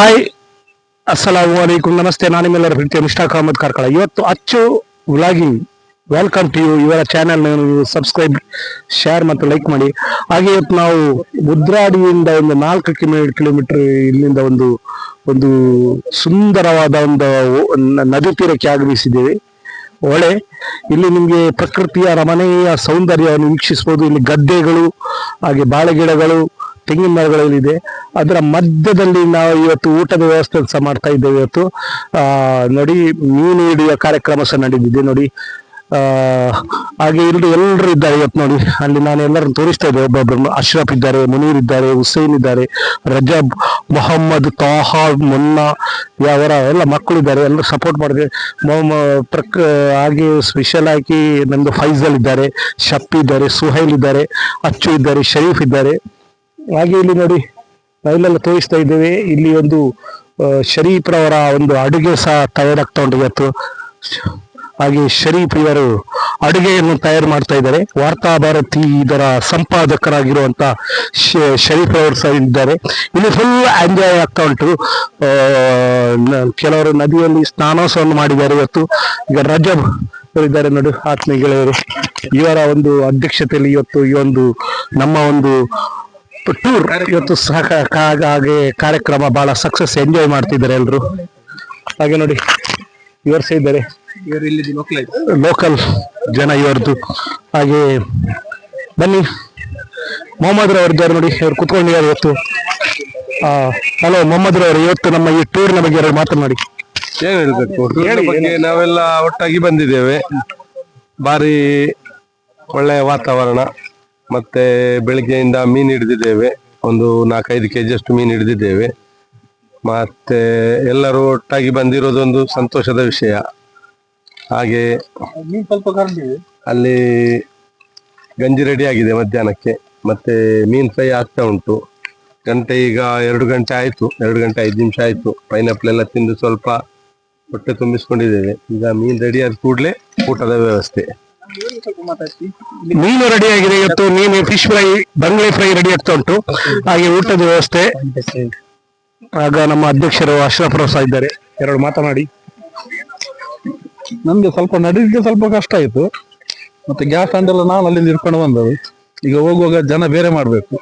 Hi, ಅಸ್ಸಲಾಮು ಅಲೈಕುಂ, ನಮಸ್ತೆ. ನಾನು ನಿಮ್ಮೆಲ್ಲರ ಪ್ರೀತಿಯ ಮುಷ್ತಾಕ್ ಅಹಮದ್ ಕಾರ್ಕಳ. ಇವತ್ತು ಅಚ್ಚು ವ್ಲಾಗಿಂಗ್ ವೆಲ್ಕಮ್ ಟು ಯು. ಇವರ ಚಾನೆಲ್ ಸಬ್ಸ್ಕ್ರೈಬ್, ಶೇರ್ ಮತ್ತು ಲೈಕ್ ಮಾಡಿ. ಹಾಗೆ ಇವತ್ತು ನಾವು ಮುದ್ರಾಡಿಯಿಂದ ಒಂದು 4 ಕಿಲೋಮೀಟರ್ ಇಲ್ಲಿಂದ ಒಂದು ಸುಂದರವಾದ ಒಂದು ನದಿ ತೀರಕ್ಕೆ ಆಗಮಿಸಿದ್ದೇವೆ. ಹೊಳೆ. ಇಲ್ಲಿ ನಿಮಗೆ ಪ್ರಕೃತಿಯ ರಮಣೀಯ ಸೌಂದರ್ಯವನ್ನು ವೀಕ್ಷಿಸಬಹುದು. ಇಲ್ಲಿ ಗದ್ದೆಗಳು, ಹಾಗೆ ಬಾಳೆ ಗಿಡಗಳು, ತೆಂಗಿನ ಮರಗಳಿದೆ. ಅದರ ಮಧ್ಯದಲ್ಲಿ ನಾವು ಇವತ್ತು ಊಟದ ವ್ಯವಸ್ಥೆ ಸಹ ಮಾಡ್ತಾ ಇದ್ದೇವೆ. ಇವತ್ತು ನೋಡಿ, ಮೀನು ಹಿಡಿಯುವ ಕಾರ್ಯಕ್ರಮ ಸಹ ನಡೆದಿದೆ ನೋಡಿ. ಹಾಗೆ ಇಲ್ಲಿ ಎಲ್ಲರೂ ಇದ್ದಾರೆ ಇವತ್ತು ನೋಡಿ. ಅಲ್ಲಿ ನಾನು ಎಲ್ಲರನ್ನು ತೋರಿಸ್ತಾ ಇದ್ದೆ. ಒಬ್ಬೊಬ್ಬರು ಅಶ್ರಫ್ ಇದ್ದಾರೆ, ಮುನೀರ್ ಇದ್ದಾರೆ, ಹುಸೇನ್ ಇದ್ದಾರೆ, ರಜಬ್, ಮೊಹಮ್ಮದ್, ತಾಹಾ, ಮುನ್ನಾ, ಅವರ ಎಲ್ಲ ಮಕ್ಕಳಿದ್ದಾರೆ. ಎಲ್ಲರೂ ಸಪೋರ್ಟ್ ಮಾಡಿದ್ರೆ. ಹಾಗೆ ಸ್ಪೆಷಲ್ ಆಗಿ ನಮ್ದು ಫೈಜಲ್ ಇದ್ದಾರೆ, ಶಪ್ಪಿ ಇದ್ದಾರೆ, ಸುಹೈಲ್ ಇದ್ದಾರೆ, ಅಚ್ಚು ಇದ್ದಾರೆ, ಶರೀಫ್ ಇದ್ದಾರೆ. ಹಾಗೆ ಇಲ್ಲಿ ನೋಡಿ, ನಾವೆಲ್ಲ ತೋರಿಸ್ತಾ ಇದ್ದೇವೆ. ಇಲ್ಲಿ ಒಂದು ಶರೀಫ್ರವರ ಒಂದು ಅಡುಗೆ ಸಹ ತಯಾರಾಗ್ತಾ ಉಂಟು ಇವತ್ತು. ಹಾಗೆ ಶರೀಫ್ ಇವರು ಅಡುಗೆಯನ್ನು ತಯಾರು ಮಾಡ್ತಾ ಇದ್ದಾರೆ. ವಾರ್ತಾ ಭಾರತಿ ಇದರ ಸಂಪಾದಕರಾಗಿರುವಂತ ಶರೀಫ್ ಅವರು ಸಹ ಇದ್ದಾರೆ. ಇಲ್ಲಿ ಫುಲ್ ಎಂಜಾಯ್ ಆಗ್ತಾ ಉಂಟು. ಕೆಲವರು ನದಿಯಲ್ಲಿ ಸ್ನಾನೋತ್ಸವವನ್ನು ಮಾಡಿದ್ದಾರೆ ಇವತ್ತು. ಈಗ ರಜಬ್ ಇದ್ದಾರೆ ನೋಡಿ, ಆತ್ಮೀಯ ಗೆಳೆಯರು. ಇವರ ಒಂದು ಅಧ್ಯಕ್ಷತೆಯಲ್ಲಿ ಇವತ್ತು ಈ ಒಂದು ನಮ್ಮ ಒಂದು ಟೂರ್ ಇವತ್ತು ಹಾಗೆ ಕಾರ್ಯಕ್ರಮ ಬಹಳ ಸಕ್ಸಸ್, ಎಂಜಾಯ್ ಮಾಡ್ತಿದ್ದಾರೆ ಎಲ್ರು. ಹಾಗೆ ನೋಡಿ, ಇವರು ಸಹ ಇದ್ದಾರೆ, ಲೋಕಲ್ ಜನ ಇವರದ್ದು. ಹಾಗೆ ಬನ್ನಿ, ಮೊಹಮ್ಮದ್ ರವರು ಇದ್ದಾರೆ ನೋಡಿ, ಇವ್ರು ಕುತ್ಕೊಂಡಿದ್ದಾರೆ ಇವತ್ತು. ಹಲೋ ಮೊಹಮ್ಮದ್ ರವರು, ಇವತ್ತು ನಮ್ಮ ಈ ಟೂರ್ನ ಬಗ್ಗೆ ಎರಡು ಮಾತನಾಡಿ. ಏನ್ ಹೇಳ್ಬೇಕು, ಟೂರ್ನ ಬಗ್ಗೆ ನಾವೆಲ್ಲ ಒಟ್ಟಾಗಿ ಬಂದಿದ್ದೇವೆ. ಭಾರಿ ಒಳ್ಳೆಯ ವಾತಾವರಣ. ಮತ್ತೆ ಬೆಳಿಗ್ಗೆಯಿಂದ ಮೀನು ಹಿಡಿದಿದ್ದೇವೆ, ಒಂದು 4-5 kg ಅಷ್ಟು ಮೀನು ಹಿಡಿದಿದ್ದೇವೆ. ಮತ್ತೆ ಎಲ್ಲರೂ ಒಟ್ಟಾಗಿ ಬಂದಿರೋದೊಂದು ಸಂತೋಷದ ವಿಷಯ. ಹಾಗೆ ಅಲ್ಲಿ ಗಂಜಿ ರೆಡಿ ಆಗಿದೆ ಮಧ್ಯಾಹ್ನಕ್ಕೆ. ಮತ್ತೆ ಮೀನ್ ಫ್ರೈ ಆಗ್ತಾ ಉಂಟು. ಗಂಟೆ ಈಗ 2 ಗಂಟೆ ಆಯ್ತು, 2 ಗಂಟೆ 5 ನಿಮಿಷ ಆಯ್ತು. ಪೈನಾಪಲ್ ಎಲ್ಲ ತಿಂದು ಸ್ವಲ್ಪ ಹೊಟ್ಟೆ ತುಂಬಿಸ್ಕೊಂಡಿದ್ದೇವೆ. ಈಗ ಮೀನ್ ರೆಡಿ ಆದ ಕೂಡಲೇ ಊಟದ ವ್ಯವಸ್ಥೆ. ಮೀನು ರೆಡಿ ಆಗಿದೆ ಇವತ್ತು. ಮೀನು ಫಿಶ್ ಫ್ರೈ, ಬಂಗ್ಲೆ ಫ್ರೈ ರೆಡಿ ಆಗ್ತಾ ಉಂಟು. ಹಾಗೆ ಊಟದ ವ್ಯವಸ್ಥೆ. ಆಗ ನಮ್ಮ ಅಧ್ಯಕ್ಷರು ಅಶ್ರಫ್ ರವ್ ಸಹ ಇದ್ದಾರೆ, ಎರಡು ಮಾತನಾಡಿ. ನಮ್ಗೆ ಸ್ವಲ್ಪ ನಡೀಲಿಕ್ಕೆ ಸ್ವಲ್ಪ ಕಷ್ಟ ಆಯ್ತು. ಮತ್ತೆ ಗ್ಯಾಸ್ ಸ್ಟ್ಯಾಂಡ್ ಎಲ್ಲ ನಾನು ಅಲ್ಲಿಂದ ಇಟ್ಕೊಂಡು ಬಂದದ್ದು. ಈಗ ಹೋಗುವಾಗ ಜನ ಬೇರೆ ಮಾಡ್ಬೇಕು.